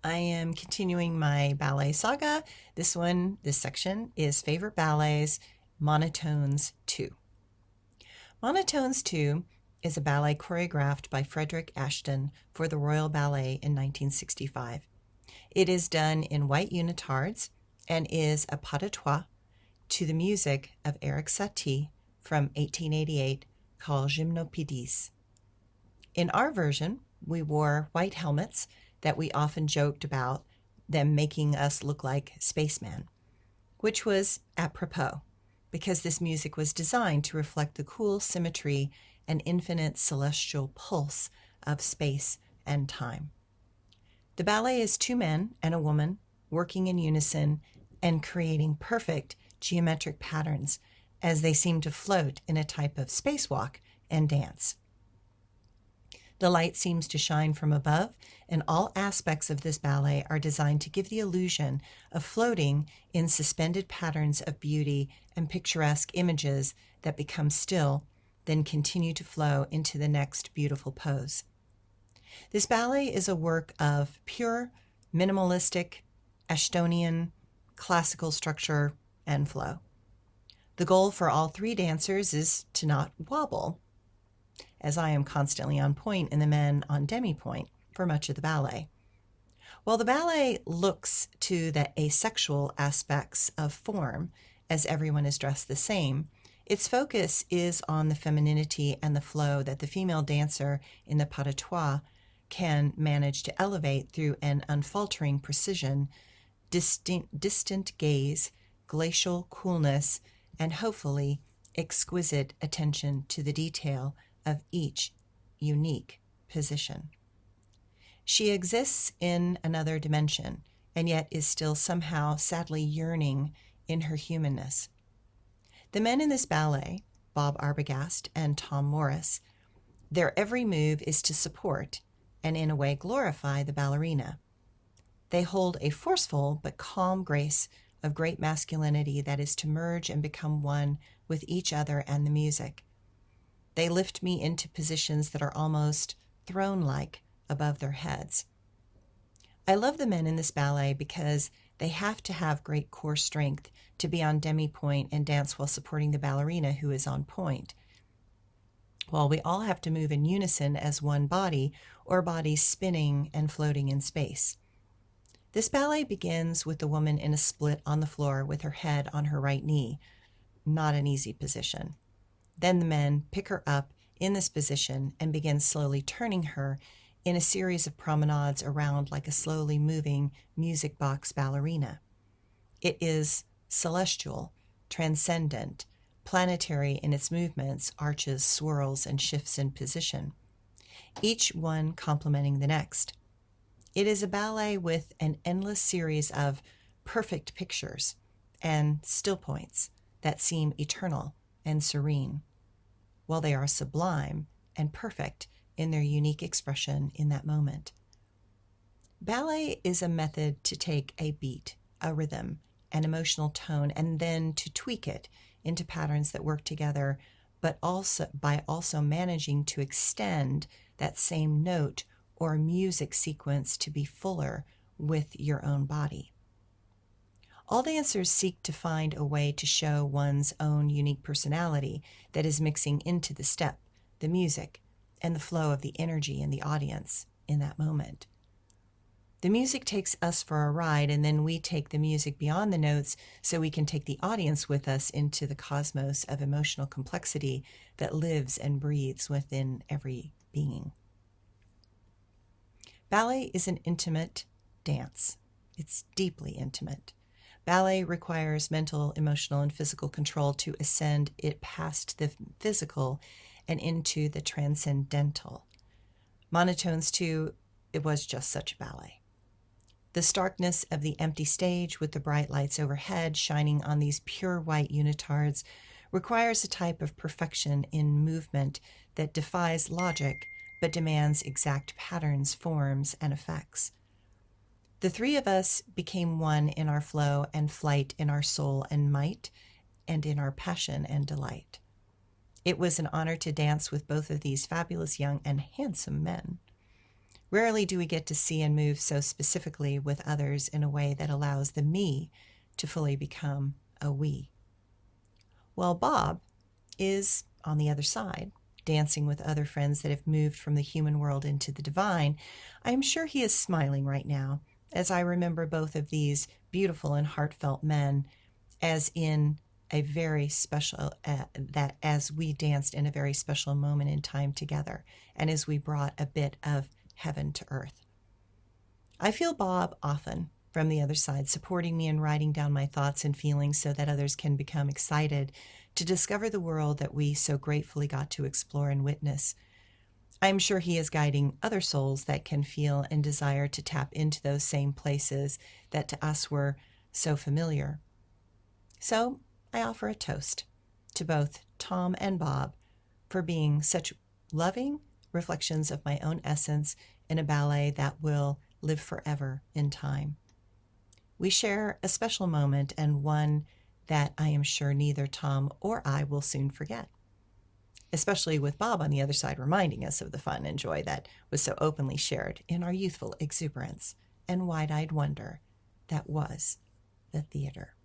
I am continuing my ballet saga. This section is Favorite Ballets, Monotones II. Monotones II is a ballet choreographed by Frederick Ashton for the Royal Ballet in 1965. It is done in white unitards and is a pas de trois to the music of Eric Satie from 1888 called Gymnopédies. In our version, we wore white helmets that we often joked about them making us look like spacemen, which was apropos because this music was designed to reflect the cool symmetry and infinite celestial pulse of space and time. The ballet is two men and a woman working in unison and creating perfect geometric patterns as they seem to float in a type of spacewalk and dance. The light seems to shine from above, and all aspects of this ballet are designed to give the illusion of floating in suspended patterns of beauty and picturesque images that become still, then continue to flow into the next beautiful pose. This ballet is a work of pure, minimalistic, Ashtonian, classical structure and flow. The goal for all three dancers is to not wobble, as I am constantly on point and the men on demi-point for much of the ballet. While the ballet looks to the asexual aspects of form, as everyone is dressed the same, its focus is on the femininity and the flow that the female dancer in the pas de trois can manage to elevate through an unfaltering precision, distant gaze, glacial coolness, and hopefully exquisite attention to the detail of each unique position. She exists in another dimension, and yet is still somehow sadly yearning in her humanness. The men in this ballet, Bob Arbogast and Tom Morris, their every move is to support and in a way glorify the ballerina. They hold a forceful but calm grace of great masculinity that is to merge and become one with each other and the music. They lift me into positions that are almost throne-like above their heads. I love the men in this ballet because they have to have great core strength to be on demi-point and dance while supporting the ballerina who is on point. While we all have to move in unison as one body, or bodies spinning and floating in space. This ballet begins with the woman in a split on the floor with her head on her right knee. Not an easy position. Then the men pick her up in this position and begin slowly turning her in a series of promenades around like a slowly moving music box ballerina. It is celestial, transcendent, planetary in its movements, arches, swirls, and shifts in position, each one complementing the next. It is a ballet with an endless series of perfect pictures and still points that seem eternal and serene, while they are sublime and perfect in their unique expression in that moment. Ballet is a method to take a beat, a rhythm, an emotional tone, and then to tweak it into patterns that work together, but also managing to extend that same note or music sequence to be fuller with your own body. All dancers seek to find a way to show one's own unique personality that is mixing into the step, the music, and the flow of the energy in the audience in that moment. The music takes us for a ride, and then we take the music beyond the notes so we can take the audience with us into the cosmos of emotional complexity that lives and breathes within every being. Ballet is an intimate dance. It's deeply intimate. Ballet requires mental, emotional, and physical control to ascend it past the physical and into the transcendental. Monotones II, it was just such a ballet. The starkness of the empty stage with the bright lights overhead shining on these pure white unitards requires a type of perfection in movement that defies logic but demands exact patterns, forms, and effects. The three of us became one in our flow and flight, in our soul and might, and in our passion and delight. It was an honor to dance with both of these fabulous young and handsome men. Rarely do we get to see and move so specifically with others in a way that allows the me to fully become a we. Well, Bob is on the other side, dancing with other friends that have moved from the human world into the divine. I am sure he is smiling right now as I remember both of these beautiful and heartfelt men as in a very special, that as we danced in a very special moment in time together and as we brought a bit of heaven to earth. I feel Bob often from the other side, supporting me and writing down my thoughts and feelings so that others can become excited to discover the world that we so gratefully got to explore and witness. I'm sure he is guiding other souls that can feel and desire to tap into those same places that to us were so familiar. So I offer a toast to both Tom and Bob for being such loving reflections of my own essence in a ballet that will live forever in time. We share a special moment and one that I am sure neither Tom or I will soon forget, especially with Bob on the other side reminding us of the fun and joy that was so openly shared in our youthful exuberance and wide-eyed wonder that was the theater.